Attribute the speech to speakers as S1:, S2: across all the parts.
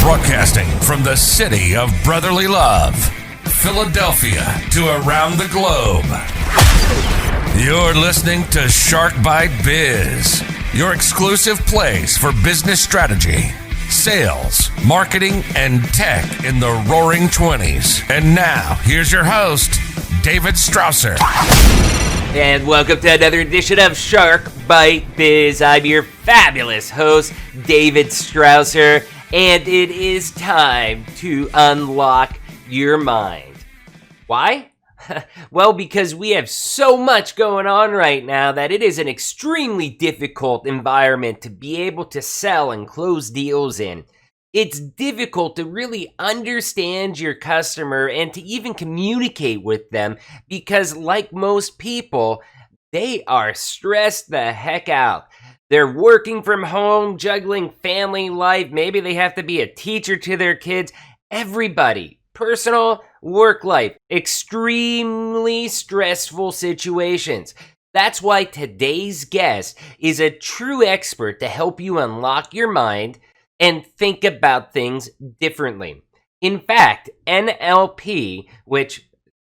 S1: Broadcasting from the city of brotherly love, Philadelphia, to around the globe. You're listening to Shark Bite Biz, your exclusive place for business strategy, sales, marketing, and tech in the roaring 20s. And now, here's your host, David Strausser.
S2: And welcome to another edition of Shark Bite Biz. I'm your fabulous host, David Strausser, and it is time to unlock your mind. Why? Well, because we have so much going on right now that it is an extremely difficult environment to be able to sell and close deals in. It's difficult to really understand your customer and to even communicate with them because, like most people, they are stressed the heck out. They're working from home, juggling family life. Maybe they have to be a teacher to their kids. Everybody, personal, work life, extremely stressful situations. That's why today's guest is a true expert to help you unlock your mind and think about things differently. In fact, NLP, which,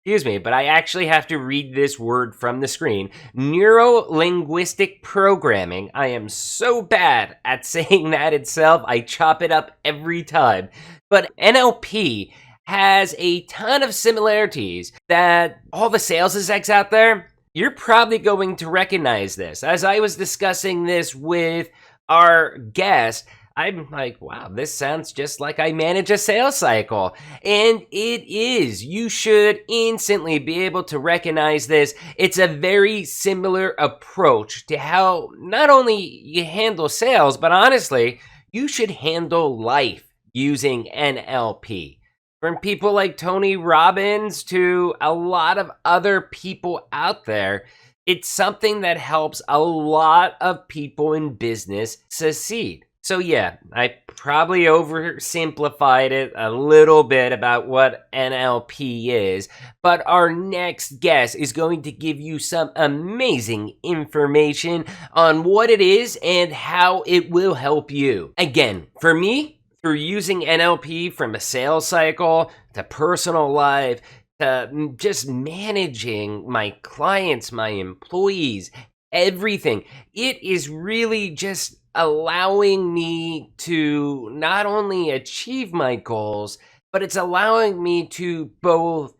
S2: excuse me, but I actually have to read this word from the screen, neuro-linguistic programming. I am so bad at saying that itself. I chop it up every time. But NLP has a ton of similarities that all the sales execs out there, you're probably going to recognize this. As I was discussing this with our guest, I'm like, wow, this sounds just like I manage a sales cycle. And it is. You should instantly be able to recognize this. It's a very similar approach to how not only you handle sales, but honestly, you should handle life using NLP. From people like Tony Robbins to a lot of other people out there, it's something that helps a lot of people in business succeed. So yeah, I probably oversimplified it a little bit about what NLP is, but our next guest is going to give you some amazing information on what it is and how it will help you. Again, for me, through using NLP from a sales cycle to personal life to just managing my clients, my employees, everything, it is really just allowing me to not only achieve my goals, but it's allowing me to both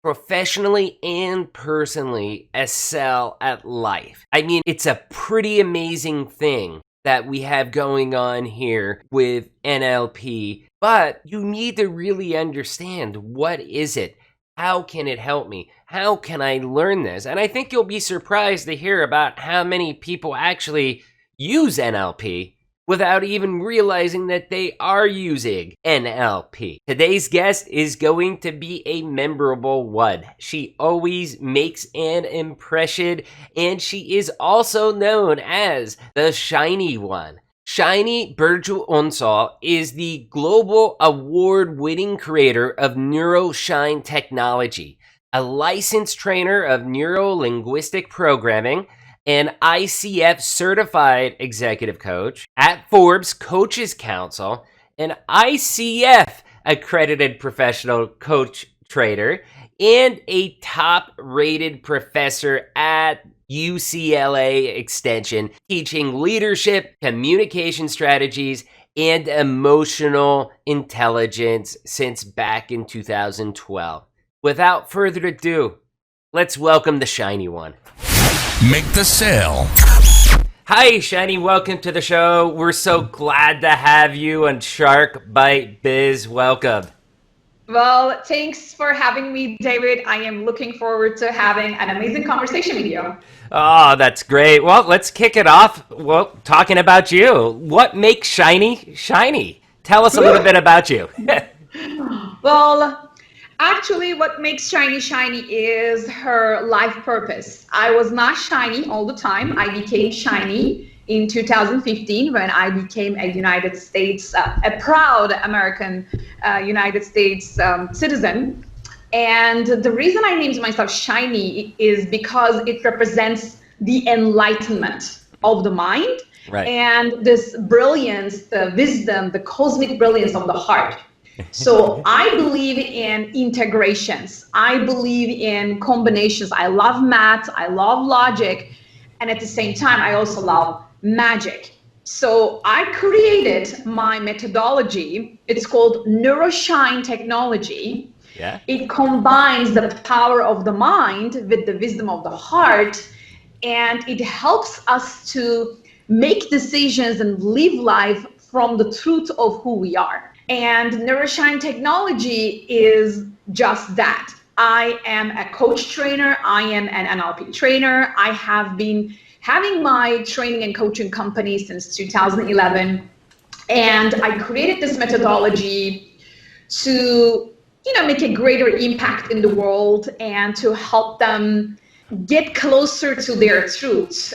S2: professionally and personally excel at life. I mean, it's a pretty amazing thing that we have going on here with NLP, but you need to really understand, what is it? How can it help me? How can I learn this? And I think you'll be surprised to hear about how many people actually use NLP without even realizing that they are using NLP. Today's guest is going to be a memorable one. She always makes an impression, and she is also known as the Shiny One. Shiny Burcu Unsal is the global award-winning creator of Neuroshine Technology, a licensed trainer of neuro-linguistic programming, an ICF certified executive coach at Forbes Coaches Council, an ICF accredited professional coach trader, and a top rated professor at UCLA Extension, teaching leadership, communication strategies, and emotional intelligence since back in 2012. Without further ado, let's welcome the Shiny One.
S1: Make the sale.
S2: Hi, Shiny. Welcome to the show. We're so glad to have you on Shark Bite Biz. Welcome.
S3: Well, thanks for having me, David. I am looking forward to having an amazing conversation with you.
S2: Oh, that's great. Well, let's kick it off. Well, talking about you. What makes Shiny shiny? Tell us a little bit about you.
S3: Well, actually, what makes Shiny shiny is her life purpose. I was not shiny all the time. I became shiny in 2015 when I became a United States, a proud American United States citizen. And the reason I named myself Shiny is because it represents the enlightenment of the mind
S2: Right.
S3: and this brilliance, the wisdom, the cosmic brilliance of the heart. So I believe in integrations. I believe in combinations. I love math. I love logic. And at the same time, I also love magic. So I created my methodology. It's called Neuroshine Technology.
S2: Yeah.
S3: It combines the power of the mind with the wisdom of the heart, and it helps us to make decisions and live life from the truth of who we are. And Neuroshine Technology is just that. I am a coach trainer. I am an NLP trainer. I have been having my training and coaching company since 2011. And I created this methodology to, make a greater impact in the world and to help them get closer to their truth.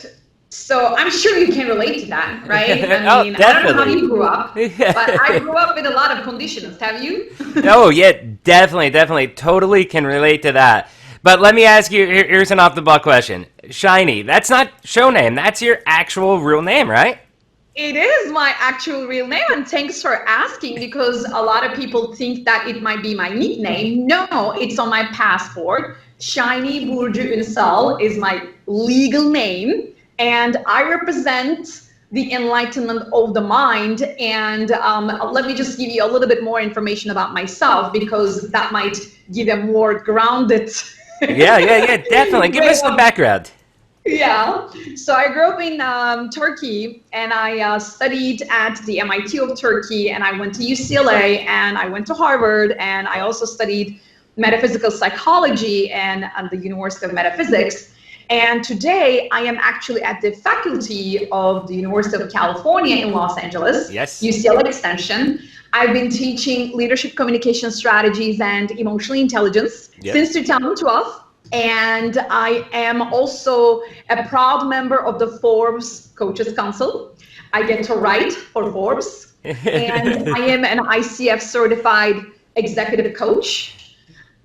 S3: So I'm sure you can relate to that, right? I mean, I don't know how you grew up, but I grew up with a lot of conditions. Have you?
S2: Oh, yeah, definitely. Totally can relate to that. But let me ask you, here's an off-the-ball question. Shiny, that's not show name. That's your actual real name, right?
S3: It is my actual real name, and thanks for asking, because a lot of people think that it might be my nickname. No, it's on my passport. Shiny Burcu Unsal is my legal name, and I represent the enlightenment of the mind. And let me just give you a little bit more information about myself, because that might give a more grounded.
S2: Yeah, definitely. Give us the background.
S3: Yeah, so I grew up in Turkey, and I studied at the MIT of Turkey, and I went to UCLA, and I went to Harvard, and I also studied metaphysical psychology and at the University of Metaphysics. And today I am actually at the faculty of the University of California in Los Angeles,
S2: Yes.
S3: UCLA Extension. I've been teaching leadership communication strategies and emotional intelligence since 2012. And I am also a proud member of the Forbes Coaches Council. I get to write for Forbes. And I am an ICF certified executive coach.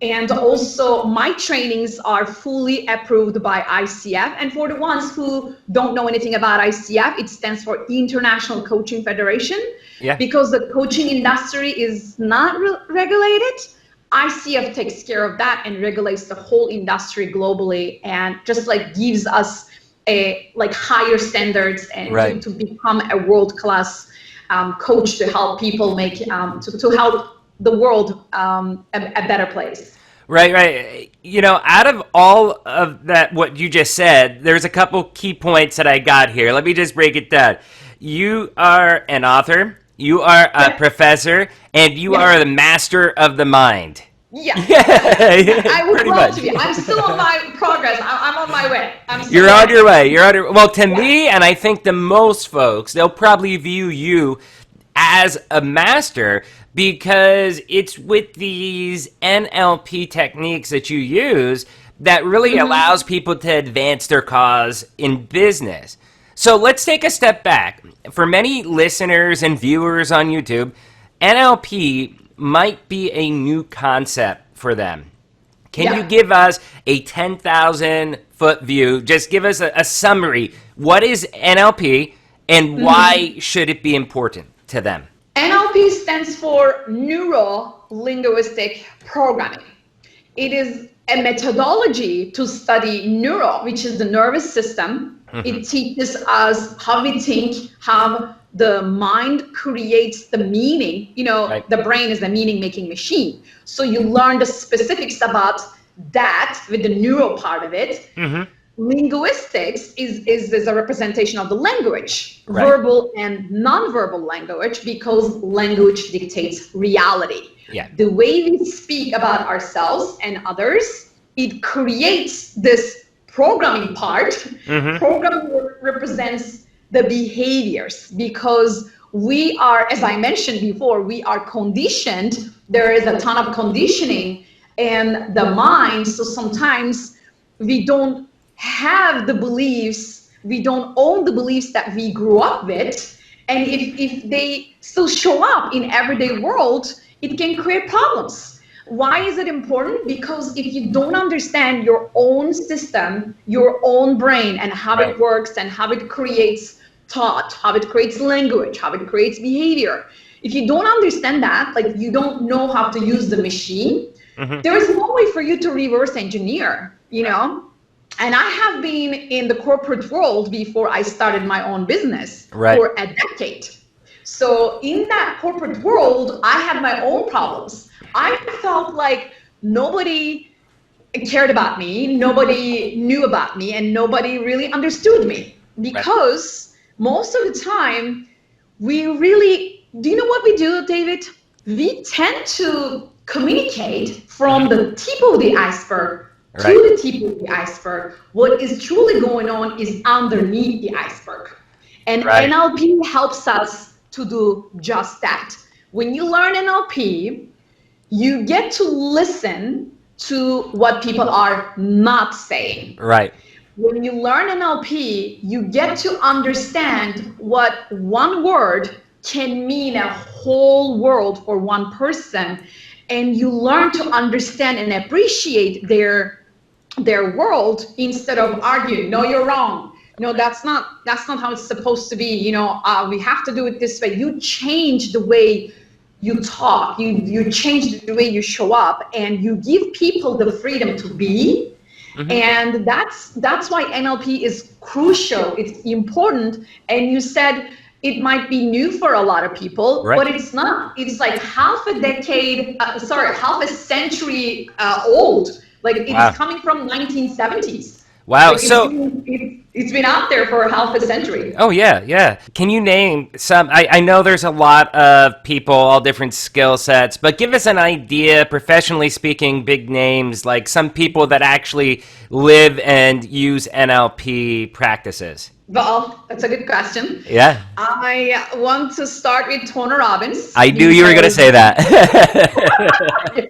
S3: And also my trainings are fully approved by ICF. And for the ones who don't know anything about ICF, it stands for International Coaching Federation. Yeah. Because the coaching industry is not regulated, ICF takes care of that and regulates the whole industry globally, and just gives us a higher standards and to become a world-class coach to help people make to help the world a better place.
S2: Right. Out of all of that, what you just said, there's a couple key points that I got here. Let me just break it down. You are an author. You are a professor, and you are the master of the mind.
S3: Yeah. I would love to be. I'm still on my progress. I'm on my way.
S2: You're on your way. Well, to me, and I think to most folks, they'll probably view you as a master because it's with these NLP techniques that you use that really allows people to advance their cause in business. So let's take a step back. For many listeners and viewers on YouTube, NLP might be a new concept for them. Can you give us a 10,000 foot view? Just give us a summary. What is NLP and why should it be important to them?
S3: NLP stands for Neuro-Linguistic Programming. It is a methodology to study neuro, which is the nervous system. It teaches us how we think, how the mind creates the meaning. The brain is a meaning-making machine. So you learn the specifics about that with the neuro part of it. Linguistics is a representation of the language, verbal and non-verbal language, because language dictates reality. The way we speak about ourselves and others, it creates this programming part. Programming represents the behaviors, because we are, as I mentioned before, we are conditioned. There is a ton of conditioning in the mind. So sometimes we don't have the beliefs, we don't own the beliefs that we grew up with. And if they still show up in everyday world, it can create problems. Why is it important? Because if you don't understand your own system, your own brain, and how it works and how it creates thought, how it creates language, how it creates behavior. If you don't understand that, like you don't know how to use the machine, there is no way for you to reverse engineer, you know? And I have been in the corporate world before I started my own business for a decade. So in that corporate world, I had my own problems. I felt like nobody cared about me, nobody knew about me, and nobody really understood me. Because most of the time, we really, do you know what we do, David? We tend to communicate from the tip of the iceberg to the tip of the iceberg. What is truly going on is underneath the iceberg. And NLP helps us to do just that. When you learn NLP, you get to listen to what people are not saying. When you learn NLP, you get to understand what one word can mean a whole world for one person, and you learn to understand and appreciate their world instead of arguing. No, you're wrong. No, that's not how it's supposed to be. You know, we have to do it this way. You change the way you talk. You change the way you show up, and you give people the freedom to be. And that's why NLP is crucial. It's important. And you said it might be new for a lot of people, but it's not. It's like half a century old. Like it's coming from 1970s.
S2: Wow.
S3: Like
S2: So
S3: it's been out there for half a century.
S2: Oh, yeah. Can you name some? I know there's a lot of people, all different skill sets, but give us an idea, professionally speaking, big names, like some people that actually live and use NLP practices.
S3: Well, that's a good question.
S2: Yeah.
S3: I want to start with Tony Robbins.
S2: I knew you were going to say that.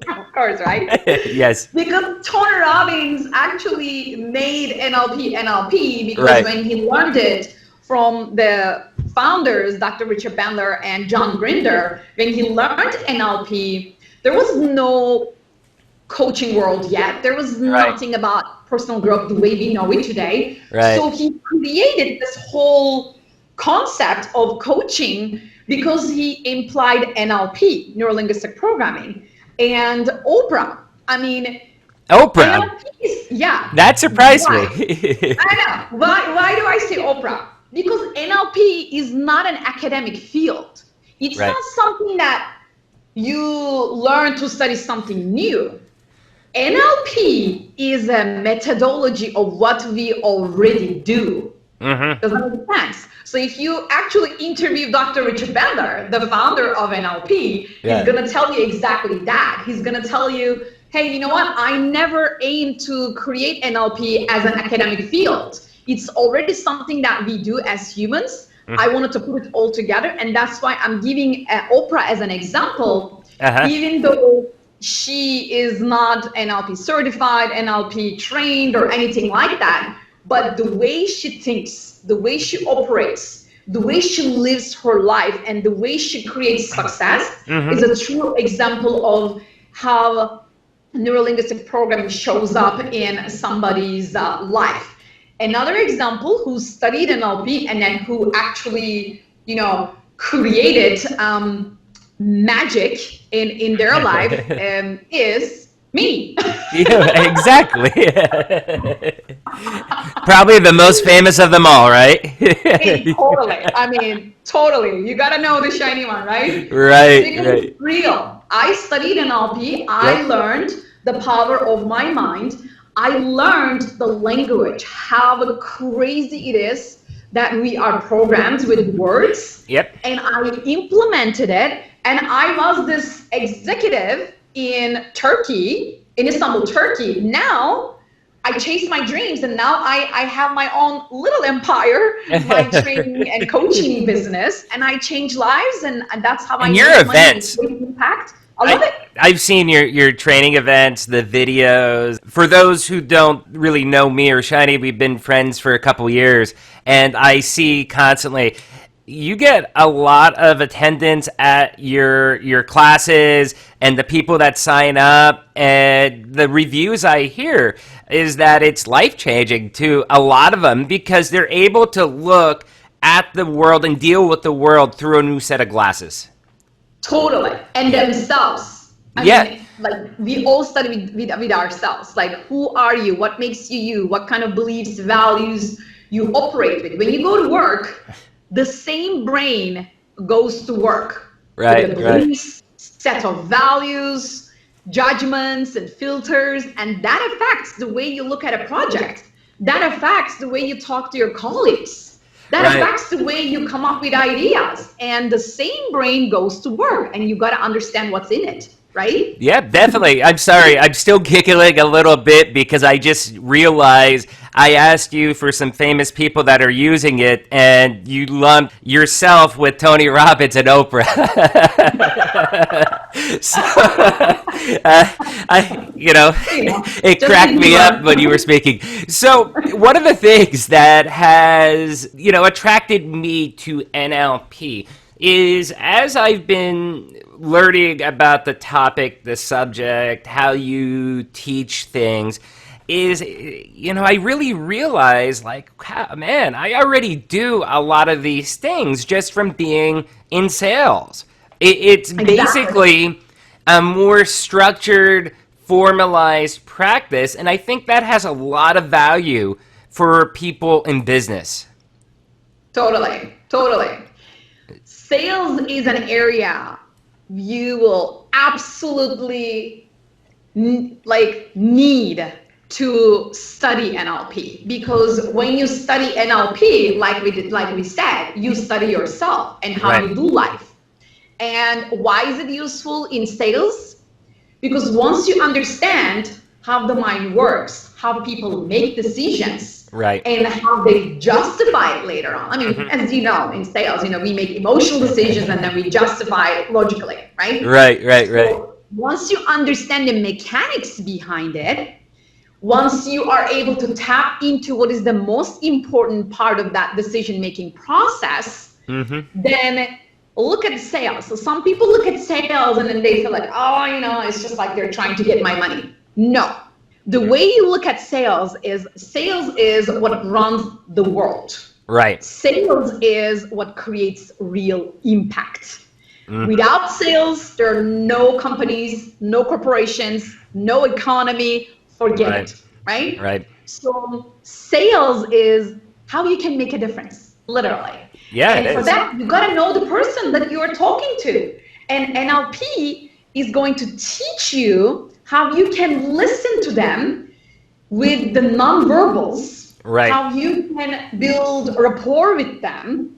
S3: Of course, right?
S2: Yes.
S3: Because Tony Robbins actually made NLP because when he learned it from the founders, Dr. Richard Bandler and John Grinder, when he learned NLP, there was no coaching world yet. There was nothing about personal growth the way we know it today. So he created this whole concept of coaching because he implied NLP, neuro-linguistic programming, and Oprah. I mean,
S2: Oprah? That surprised me.
S3: I know. Why do I say Oprah? Because NLP is not an academic field. It's not something that you learn to study something new. NLP is a methodology of what we already do. Does that make sense? So if you actually interview Dr. Richard Bandler, the founder of NLP, he's going to tell you exactly that. He's going to tell you, hey, you know what? I never aimed to create NLP as an academic field. It's already something that we do as humans. I wanted to put it all together, and that's why I'm giving Oprah as an example, even though she is not NLP certified, NLP trained, or anything like that. But the way she thinks, the way she operates, the way she lives her life, and the way she creates success is a true example of how neurolinguistic programming shows up in somebody's life. Another example who studied NLP and then who actually, created magic in their life is me.
S2: Yeah, exactly. Probably the most famous of them all, right?
S3: Totally. I mean, totally. You got to know the shiny one, right?
S2: Right.
S3: It's real. I studied NLP. I learned the power of my mind. I learned the language, how crazy it is that we are programmed with words. And I implemented it. And I was this executive in Turkey, in Istanbul, Turkey. Now I chase my dreams, and now I have my own little empire, my training and coaching business, and I change lives, and that's how I
S2: make your events
S3: impact. I love it.
S2: I've seen your training events, the videos. For those who don't really know me or Shiny, we've been friends for a couple years, and I see constantly you get a lot of attendance at your classes and the people that sign up, and the reviews I hear is that it's life-changing to a lot of them because they're able to look at the world and deal with the world through a new set of glasses.
S3: Totally. And themselves. I mean, like we all study with ourselves. Like, who are you? What makes you you? What kind of beliefs, values you operate with? When you go to work, the same brain goes to work.
S2: Right,
S3: with the beliefs, set of values, judgments, and filters. And that affects the way you look at a project. That affects the way you talk to your colleagues. That affects the way you come up with ideas. And the same brain goes to work, and you got to understand what's in it, right?
S2: Yeah, definitely. I'm sorry. I'm still giggling a little bit because I just realized I asked you for some famous people that are using it, and you lumped yourself with Tony Robbins and Oprah. So, it cracked me up when you were speaking. So one of the things that has, attracted me to NLP is, as I've been learning about the topic, the subject, how you teach things, is, I really realize, like, man, I already do a lot of these things just from being in sales. It's basically a more structured, formalized practice, and I think that has a lot of value for people in business.
S3: Totally. Sales is an area you will absolutely need to study NLP, because when you study NLP, like we said, you study yourself and how you do life. And why is it useful in sales? Because once you understand how the mind works, how people make decisions, and how they justify it later on. I mean, as you know, in sales, we make emotional decisions and then we justify it logically, right? Right. So once you understand the mechanics behind it, once you are able to tap into what is the most important part of that decision-making process, then look at sales. So some people look at sales and then they feel like, it's just like they're trying to get my money. No. The way you look at sales is what runs the world. Right. Sales is what creates real impact. Without sales, there are no companies, no corporations, no economy. Forget it. Right. So sales is how you can make a difference, literally. Yeah. And for that, you got to know the person that you are talking to. And NLP is going to teach you how you can listen to them with the nonverbals, how you can build rapport with them,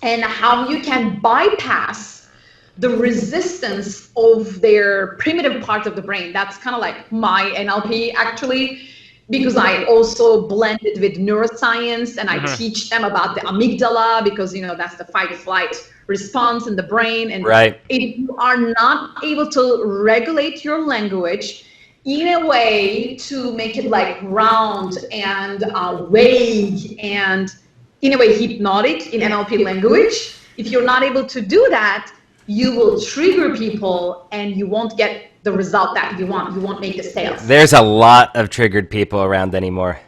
S3: and how you can bypass the resistance of their primitive parts of the brain. That's kind of like my NLP, actually, because I also blend it with neuroscience, and I teach them about the amygdala, because that's the fight-flight response in the brain. And if you are not able to regulate your language in a way to make it like round and vague and in a way hypnotic in NLP language, if you're not able to do that, you will trigger people and you won't get the result that you want. You won't make the sales.
S2: There's a lot of triggered people around anymore.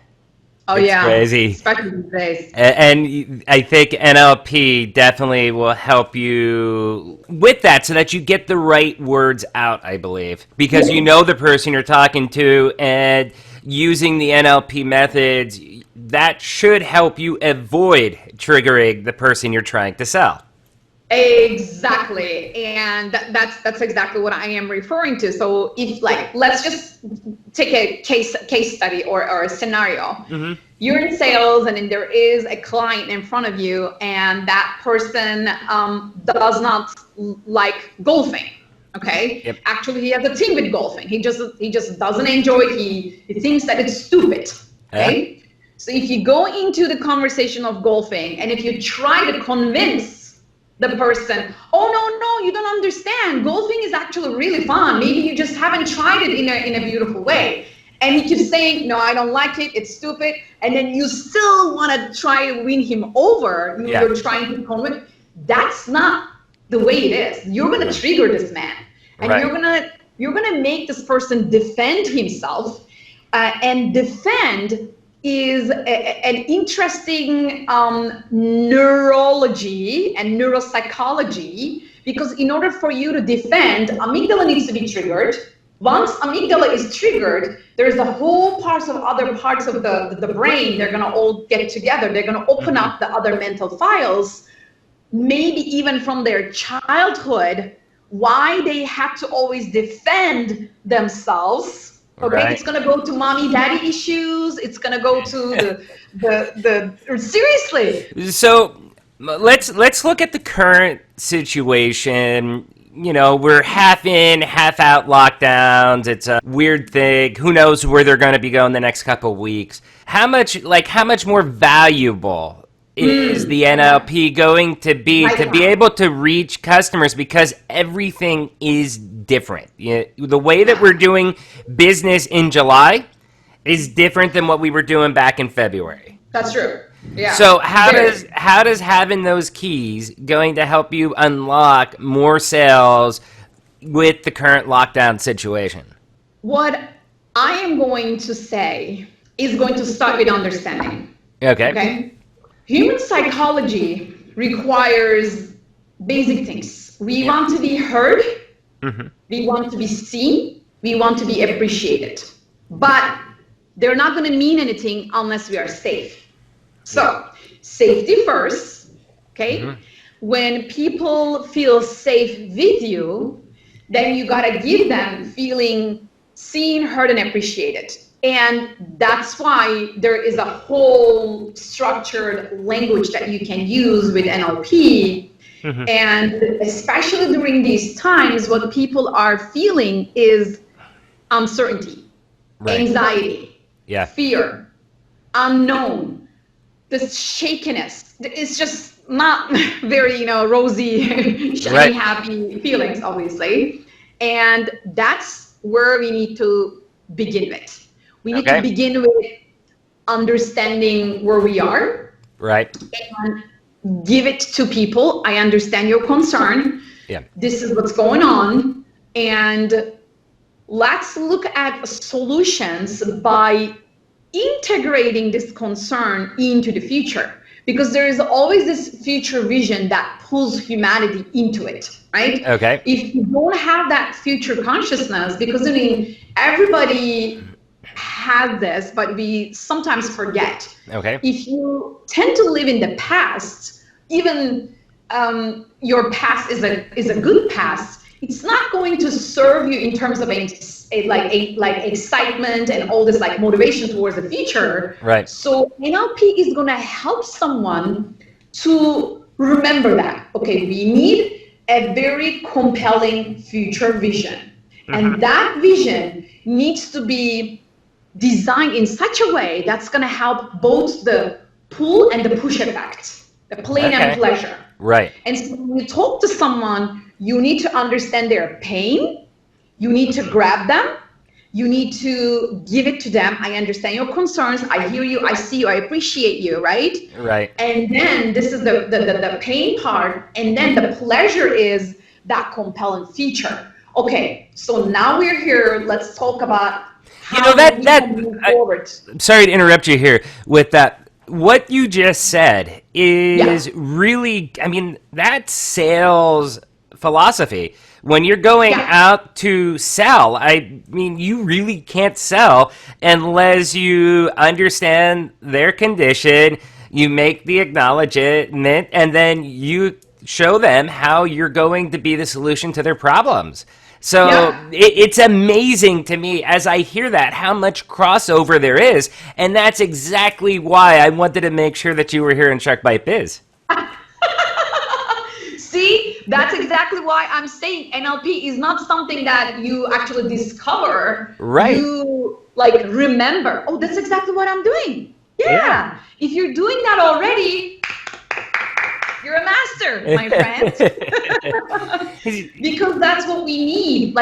S3: Oh,
S2: it's crazy.
S3: Especially these days.
S2: And I think NLP definitely will help you with that so that you get the right words out, I believe. Because you know the person you're talking to, and using the NLP methods, that should help you avoid triggering the person you're trying to sell.
S3: Exactly, and that's exactly what I am referring to. So if let's just take a case study or a scenario. You're in sales, and then there is a client in front of you, and that person does not like golfing. Okay. Yep. Actually, he has a thing with golfing. He just doesn't enjoy it. He thinks that it's stupid. Okay. So if you go into the conversation of golfing, and if you try to convince the person, no, you don't understand. Golfing is actually really fun. Maybe you just haven't tried it in a beautiful way. And he keeps saying, no, I don't like it. It's stupid. And then you still want to try to win him over. You're trying to convince. That's not the way it is. You're going to trigger this man, and you're going to make this person defend himself and defend is an interesting neurology and neuropsychology, because in order for you to defend, amygdala needs to be triggered. Once amygdala is triggered, there's a whole parts of other parts of the brain. They're going to all get together. They're going to open up the other mental files, maybe even from their childhood, why they have to always defend themselves. Okay, right. It's going to go to mommy daddy issues. It's going to go to the seriously.
S2: So let's look at the current situation. You know, we're half in, half out lockdowns. It's a weird thing. Who knows where they're going to be going the next couple of weeks? How much more valuable is the NLP going to be able to reach customers, because everything is different? The way that we're doing business in July is different than what we were doing back in February.
S3: That's true. Yeah.
S2: So how does having those keys going to help you unlock more sales with the current lockdown situation?
S3: What I am going to say is going to start with understanding. Okay. Human psychology requires basic things. We want to be heard. Mm-hmm. We want to be seen. We want to be appreciated. But they're not going to mean anything unless we are safe. So, safety first, okay? Mm-hmm. When people feel safe with you, then you got to give them feeling seen, heard, and appreciated. And that's why there is a whole structured language that you can use with NLP. Mm-hmm. And especially during these times, what people are feeling is uncertainty, anxiety, fear, unknown, this shakiness. It's just not very, rosy, shiny, happy feelings, obviously. And that's where we need to begin with. We need to begin with understanding where we are.
S2: Right.
S3: And give it to people. I understand your concern. Yeah. This is what's going on. And let's look at solutions by integrating this concern into the future. Because there is always this future vision that pulls humanity into it, right?
S2: Okay.
S3: If you don't have that future consciousness, because everybody has this, but we sometimes forget.
S2: Okay.
S3: If you tend to live in the past, even your past is a good past, it's not going to serve you in terms of excitement and all this motivation towards the future.
S2: Right.
S3: So NLP is going to help someone to remember that. Okay, we need a very compelling future vision, and that vision needs to be designed in such a way that's going to help both the pull and the push effect, the pain and pleasure.
S2: Right.
S3: And so when you talk to someone, you need to understand their pain. You need to grab them. You need to give it to them. I understand your concerns. I hear you. I see you. I appreciate you. Right?
S2: Right.
S3: And then this is the pain part. And then the pleasure is that compelling feature. Okay. So now we're here. Let's talk about
S2: I'm sorry to interrupt you here with that. What you just said is really, that's sales philosophy. When you're going out to sell, you really can't sell unless you understand their condition, you make the acknowledgement, and then you show them how you're going to be the solution to their problems. So it's amazing to me as I hear that, how much crossover there is. And that's exactly why I wanted to make sure that you were here in Shark Bite Biz.
S3: See, that's exactly why I'm saying NLP is not something that you actually discover.
S2: Right.
S3: You remember, oh, that's exactly what I'm doing. Yeah. If you're doing that already, you're a master, my friend. Because that's what we need.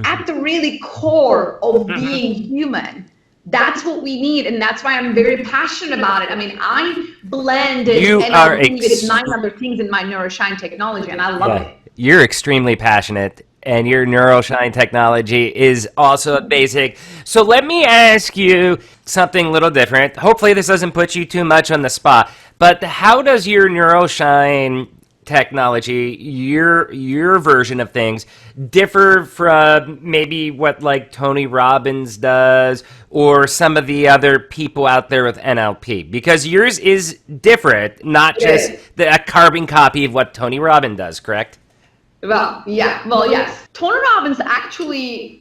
S3: At the really core of being human, that's what we need. And that's why I'm very passionate about it. I blended NLP with 9 other things in my Neuroshine Technology, and I love it.
S2: You're extremely passionate. and your Neuroshine technology is also basic. So let me ask you something a little different. Hopefully this doesn't put you too much on the spot, but how does your Neuroshine technology, your version of things, differ from maybe what like Tony Robbins does or some of the other people out there with NLP? Because yours is different, not just a carbon copy of what Tony Robbins does, correct?
S3: Well, yeah. Well, yes. Tony Robbins actually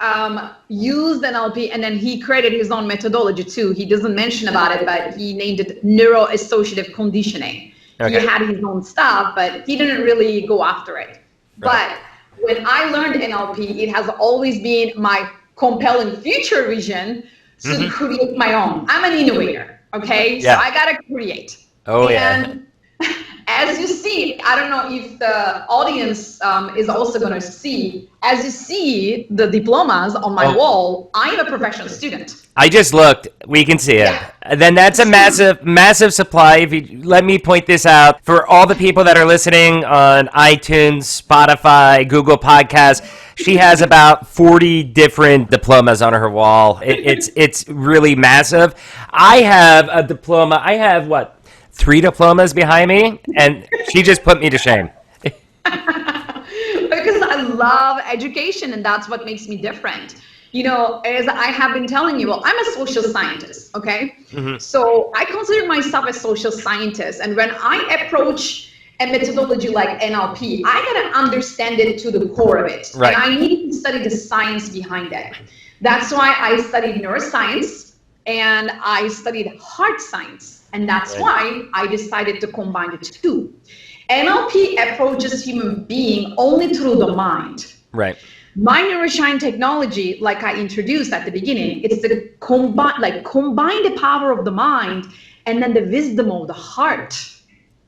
S3: used NLP, and then he created his own methodology too. He doesn't mention about it, but he named it Neuro-Associative Conditioning. Okay. He had his own stuff, but he didn't really go after it. Right. But when I learned NLP, it has always been my compelling future vision to create my own. I'm an innovator, okay? Yeah. So I gotta create.
S2: Oh, and
S3: as you see, I don't know if the audience is also going to see, as you see the diplomas on my wall, I am a professional student.
S2: I just looked. We can see it. Yeah. Then that's a massive supply. If you let me point this out for all the people that are listening on iTunes, Spotify, Google Podcasts. She has about 40 different diplomas on her wall. It's really massive. I have a diploma. I have 3 diplomas behind me, and she just put me to shame.
S3: Because I love education, and that's what makes me different. You know, as I have been telling you, I'm a social scientist, okay? So I consider myself a social scientist, and when I approach a methodology like NLP, I gotta understand it to the core of it. Right. And I need to study the science behind it. That's why I studied neuroscience, and I studied heart science. And that's why I decided to combine the two. NLP approaches human being only through the mind.
S2: Right.
S3: My Neuroshine technology, like I introduced at the beginning, it's to combine the power of the mind and then the wisdom of the heart.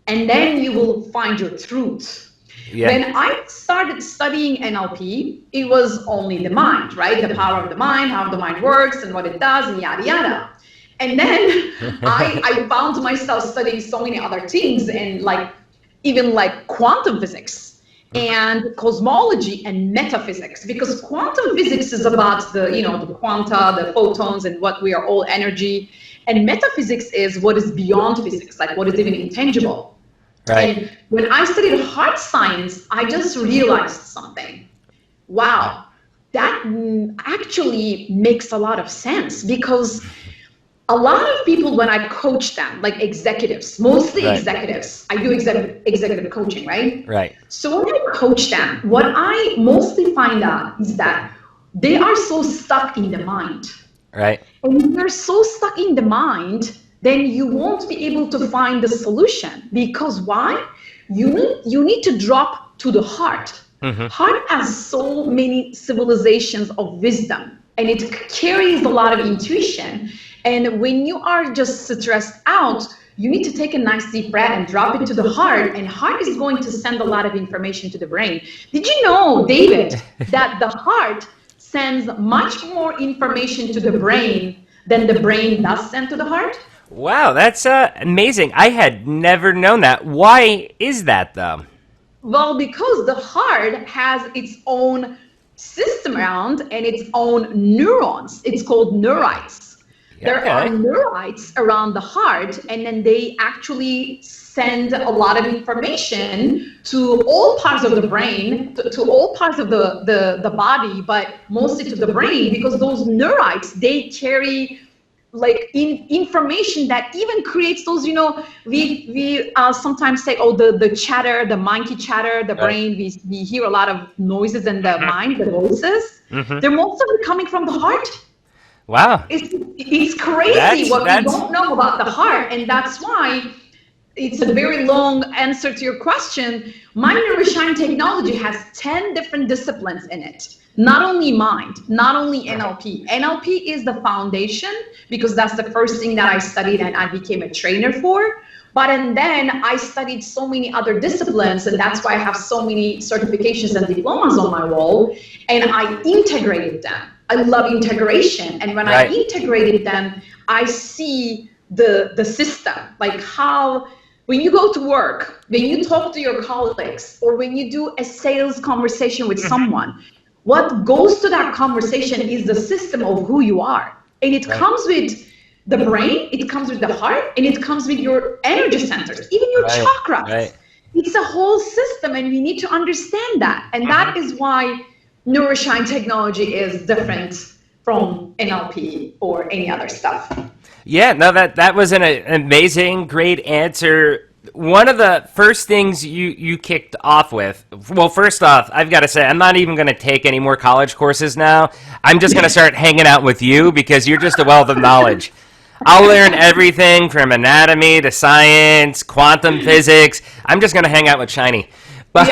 S3: And then you will find your truth. Yeah. When I started studying NLP, it was only the mind, right? The power of the mind, how the mind works and what it does and yada, yada. And then I found myself studying so many other things, and even quantum physics and cosmology and metaphysics, because quantum physics is about the quanta, the photons, and what we are all energy, and metaphysics is what is beyond physics, like what is even intangible. Right. And when I studied heart science, I just realized something. Wow, that actually makes a lot of sense, because a lot of people, when I coach them, like executives, mostly executives, I do executive coaching, right?
S2: Right.
S3: So when I coach them, what I mostly find out is that they are so stuck in the mind.
S2: Right.
S3: And if you're so stuck in the mind, then you won't be able to find the solution. Because why? You need to drop to the heart. Heart has so many civilizations of wisdom, and it carries a lot of intuition. And when you are just stressed out, you need to take a nice deep breath and drop it to the heart, and heart is going to send a lot of information to the brain. Did you know, David, that the heart sends much more information to the brain than the brain does send to the heart?
S2: Wow, that's amazing. I had never known that. Why is that, though?
S3: Well, because the heart has its own system around and its own neurons. It's called neurites. There are neurites around the heart, and then they actually send a lot of information to all parts of the brain, to all parts of the body, but mostly to the brain, because those neurites, they carry information that even creates those, we sometimes say, the chatter, the monkey chatter, the brain, we hear a lot of noises in the mind, the voices. They're mostly coming from the heart.
S2: Wow.
S3: It's crazy what we don't know about the heart, and that's why it's a very long answer to your question. My Neuroshine technology has 10 different disciplines in it. Not only mind, not only NLP. NLP is the foundation, because that's the first thing that I studied and I became a trainer for. And then I studied so many other disciplines, and that's why I have so many certifications and diplomas on my wall, and I integrated them. I love integration, and when I integrated them, I see the system, like how when you go to work, when you talk to your colleagues, or when you do a sales conversation with someone, what goes to that conversation is the system of who you are. And it comes with the brain, it comes with the heart, and it comes with your energy centers, even your chakras.
S2: Right.
S3: It's a whole system, and we need to understand that. And that is why Neuroshine Technology is different from NLP or any other stuff.
S2: Yeah, no, that was an amazing, great answer. One of the first things you kicked off with, well, first off, I've got to say, I'm not even going to take any more college courses now. I'm just going to start hanging out with you because you're just a wealth of knowledge. I'll learn everything from anatomy to science, quantum physics. I'm just going to hang out with Shiny. But,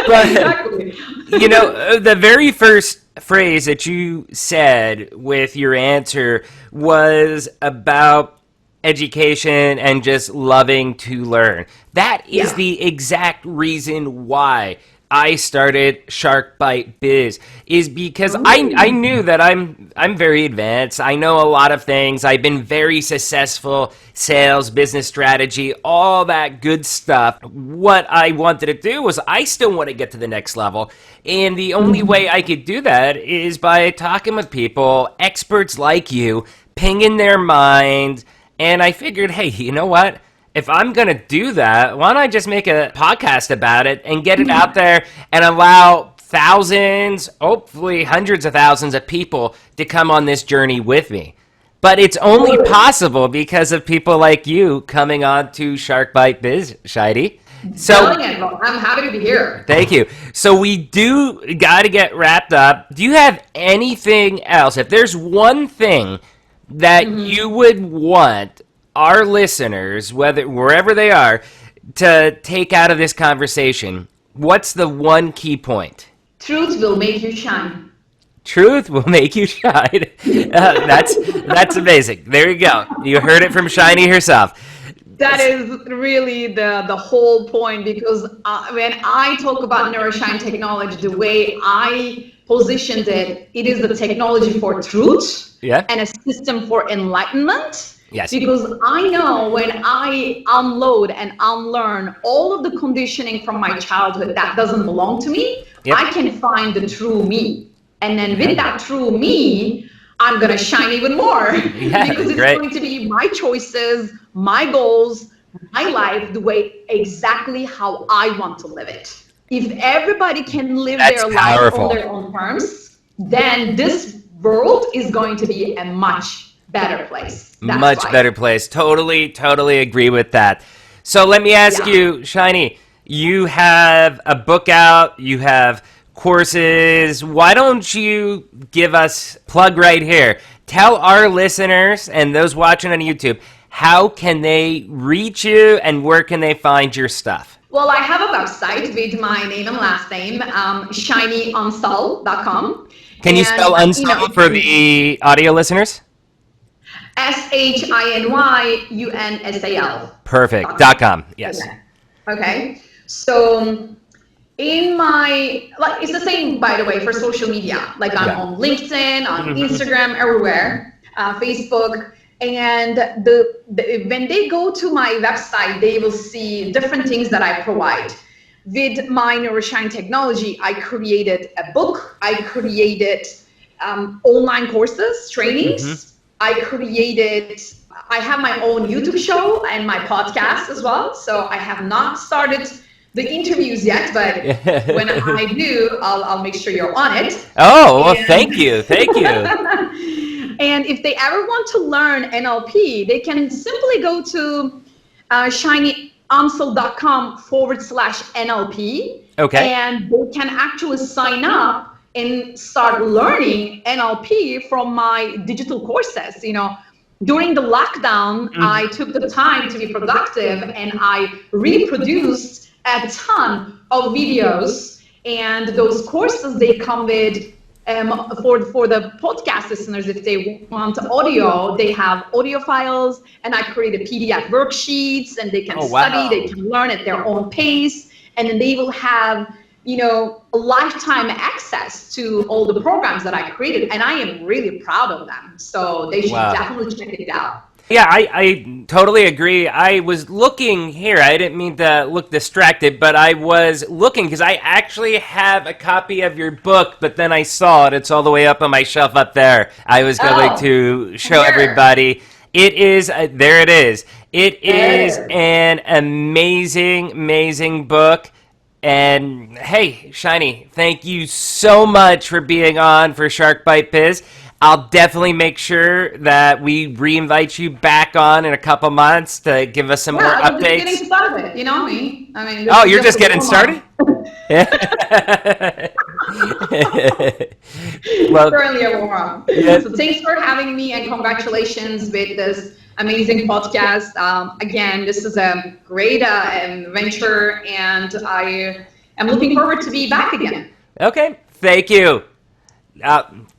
S2: but
S3: Exactly.
S2: you know, the very first phrase that you said with your answer was about education and just loving to learn. That is the exact reason why I started Shark Bite Biz, is because I knew that I'm very advanced. I know a lot of things. I've been very successful, sales, business strategy, all that good stuff. What I wanted to do was I still want to get to the next level. And the only way I could do that is by talking with people, experts like you, pinging their mind. And I figured, hey, you know what? If I'm going to do that, why don't I just make a podcast about it and get it out there and allow thousands, hopefully hundreds of thousands of people to come on this journey with me. But it's only possible because of people like you coming on to Shark Bite Biz, Shady. So,
S3: I'm happy to be here.
S2: Thank you. So we do got to get wrapped up. Do you have anything else? If there's one thing that you would want our listeners, wherever they are, to take out of this conversation, what's the one key point?
S3: Truth will make you shine.
S2: Truth will make you shine. That's amazing. There you go. You heard it from Shiny herself.
S3: That is really the whole point, because when I talk about Neuroshine Technology, the way I positioned it, it is the technology for truth and a system for enlightenment.
S2: Yes.
S3: Because I know when I unload and unlearn all of the conditioning from my childhood that doesn't belong to me, I can find the true me. And then with that true me, I'm going to shine even more. Because it's going to be my choices, my goals, my life, the way exactly how I want to live it. If everybody can live their life on their own terms, then this world is going to be a much better place. Much
S2: better place. Totally agree with that. So let me ask you, Shiny, you have a book out, you have courses. Why don't you give us plug right here? Tell our listeners and those watching on YouTube, how can they reach you and where can they find your stuff?
S3: Well, I have a website with my name and last name, shinyunsal.com.
S2: Can you spell Unsal for the audio listeners?
S3: SHINYUNSAL.
S2: Perfect. .com. Yes.
S3: Okay. So in my, like, it's the same, by the way, for social media. Like I'm on LinkedIn, on Instagram, everywhere, Facebook. And when they go to my website, they will see different things that I provide. With my Neuroshine Technology, I created a book. I created online courses, trainings. I have my own YouTube show and my podcast as well. So I have not started the interviews yet, but when I do, I'll make sure you're on it.
S2: Oh, well, thank you.
S3: And if they ever want to learn NLP, they can simply go to shinyunsal.com/NLP. Okay. And they can actually sign up and start learning NLP from my digital courses. You know, during the lockdown, I took the time to be productive and I reproduced a ton of videos, and those courses, they come with for the podcast listeners, if they want audio, they have audio files, and I created PDF worksheets, and they can study, they can learn at their own pace, and then they will have, you know, a lifetime access to all the programs that I created, and I am really proud of them. So they should definitely check it out.
S2: Yeah, I totally agree. I was looking here. I didn't mean to look distracted, but I was looking because I actually have a copy of your book, but then I saw it. It's all the way up on my shelf up there. I was going to show everybody. It is, there it is. It is an amazing, amazing book. And hey, Shiny, thank you so much for being on for Shark Bite Biz. I'll definitely make sure that we re-invite you back on in a couple months to give us some more updates.
S3: I'm just getting started, you know me. I mean,
S2: oh, you're just getting started?
S3: Well, currently a warm-up. So thanks for having me and congratulations with this amazing podcast. Again, this is a great venture and I am looking forward to be back again.
S2: Okay, thank you.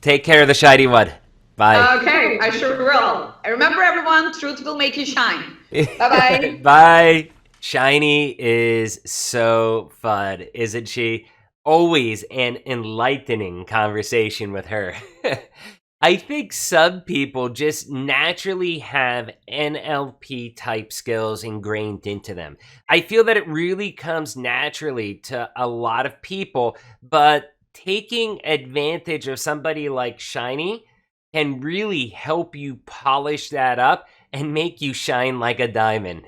S2: Take care of the shiny one. Bye.
S3: Okay, I sure will. And remember, everyone, truth will make you shine. Bye-bye.
S2: Bye. Shiny is so fun, isn't she? Always an enlightening conversation with her. I think some people just naturally have NLP type skills ingrained into them. I feel that it really comes naturally to a lot of people, but taking advantage of somebody like Shiny can really help you polish that up and make you shine like a diamond.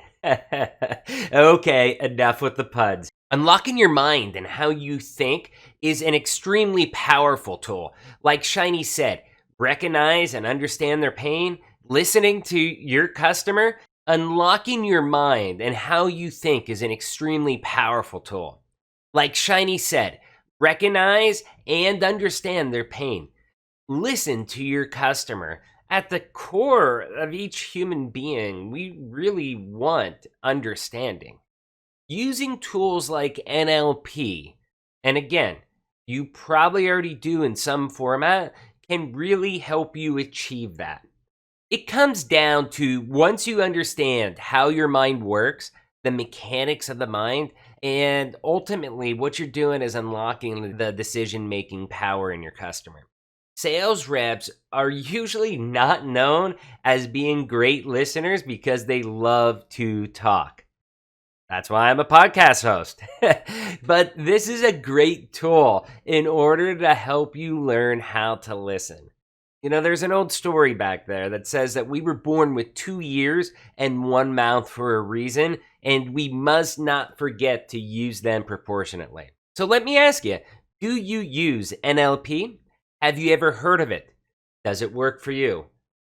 S2: Okay, enough with the puns. Unlocking your mind and how you think is an extremely powerful tool. Like Shiny said, recognize and understand their pain, listening to your customer, unlocking your mind and how you think is an extremely powerful tool. Like Shiny said, recognize and understand their pain. Listen to your customer. At the core of each human being, we really want understanding. Using tools like NLP, and again, you probably already do in some format, can really help you achieve that. It comes down to once you understand how your mind works, the mechanics of the mind, and ultimately what you're doing is unlocking the decision-making power in your customer. Sales reps are usually not known as being great listeners because they love to talk. That's why I'm a podcast host. But this is a great tool in order to help you learn how to listen. You know, there's an old story back there that says that we were born with 2 ears and 1 mouth for a reason, and we must not forget to use them proportionately. So let me ask you, do you use NLP? Have you ever heard of it? Does it work for you?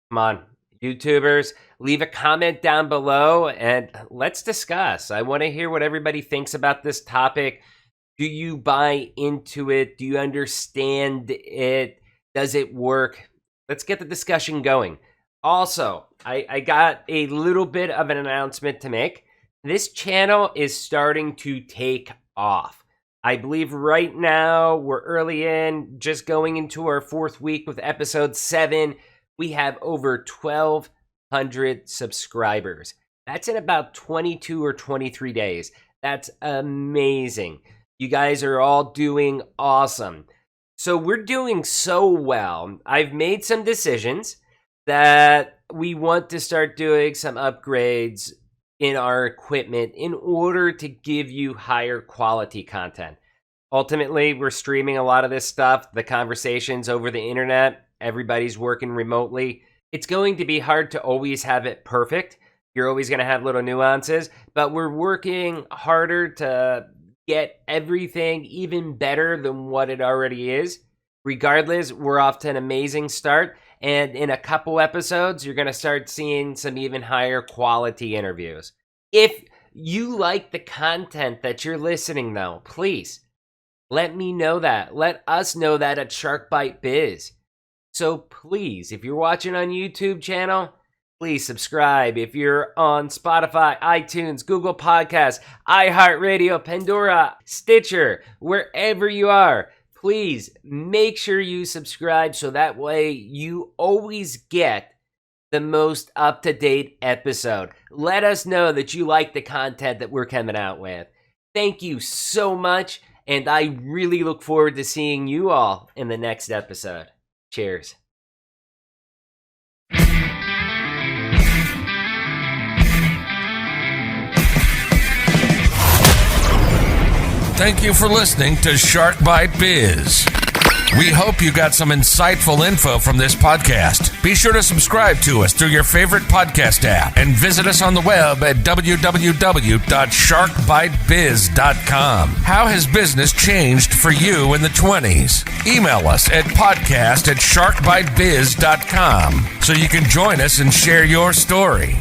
S2: Come on, YouTubers, leave a comment down below and let's discuss. I want to hear what everybody thinks about this topic. Do you buy into it? Do you understand it? Does it work? Let's get the discussion going. Also, I got a little bit of an announcement to make. This channel is starting to take off. I believe right now we're early in, just going into our 4th week with episode 7. We have over 1,200 subscribers. That's in about 22 or 23 days. That's amazing. You guys are all doing awesome. So we're doing so well. I've made some decisions that we want to start doing some upgrades in our equipment in order to give you higher quality content. Ultimately, we're streaming a lot of this stuff, the conversations over the internet. Everybody's working remotely. It's going to be hard to always have it perfect. You're always going to have little nuances, but we're working harder to get everything even better than what it already is. Regardless, we're off to an amazing start. And in a couple episodes, you're going to start seeing some even higher quality interviews. If you like the content that you're listening, though, please let me know that. Let us know that at Shark Bite Biz. So please, if you're watching on YouTube channel, please subscribe. If you're on Spotify, iTunes, Google Podcasts, iHeartRadio, Pandora, Stitcher, wherever you are, please make sure you subscribe so that way you always get the most up-to-date episode. Let us know that you like the content that we're coming out with. Thank you so much, and I really look forward to seeing you all in the next episode. Cheers.
S1: Thank you for listening to Shark Bite Biz. We hope you got some insightful info from this podcast. Be sure to subscribe to us through your favorite podcast app and visit us on the web at www.sharkbitebiz.com. How has business changed for you in the 20s? Email us at podcast@sharkbitebiz.com so you can join us and share your story.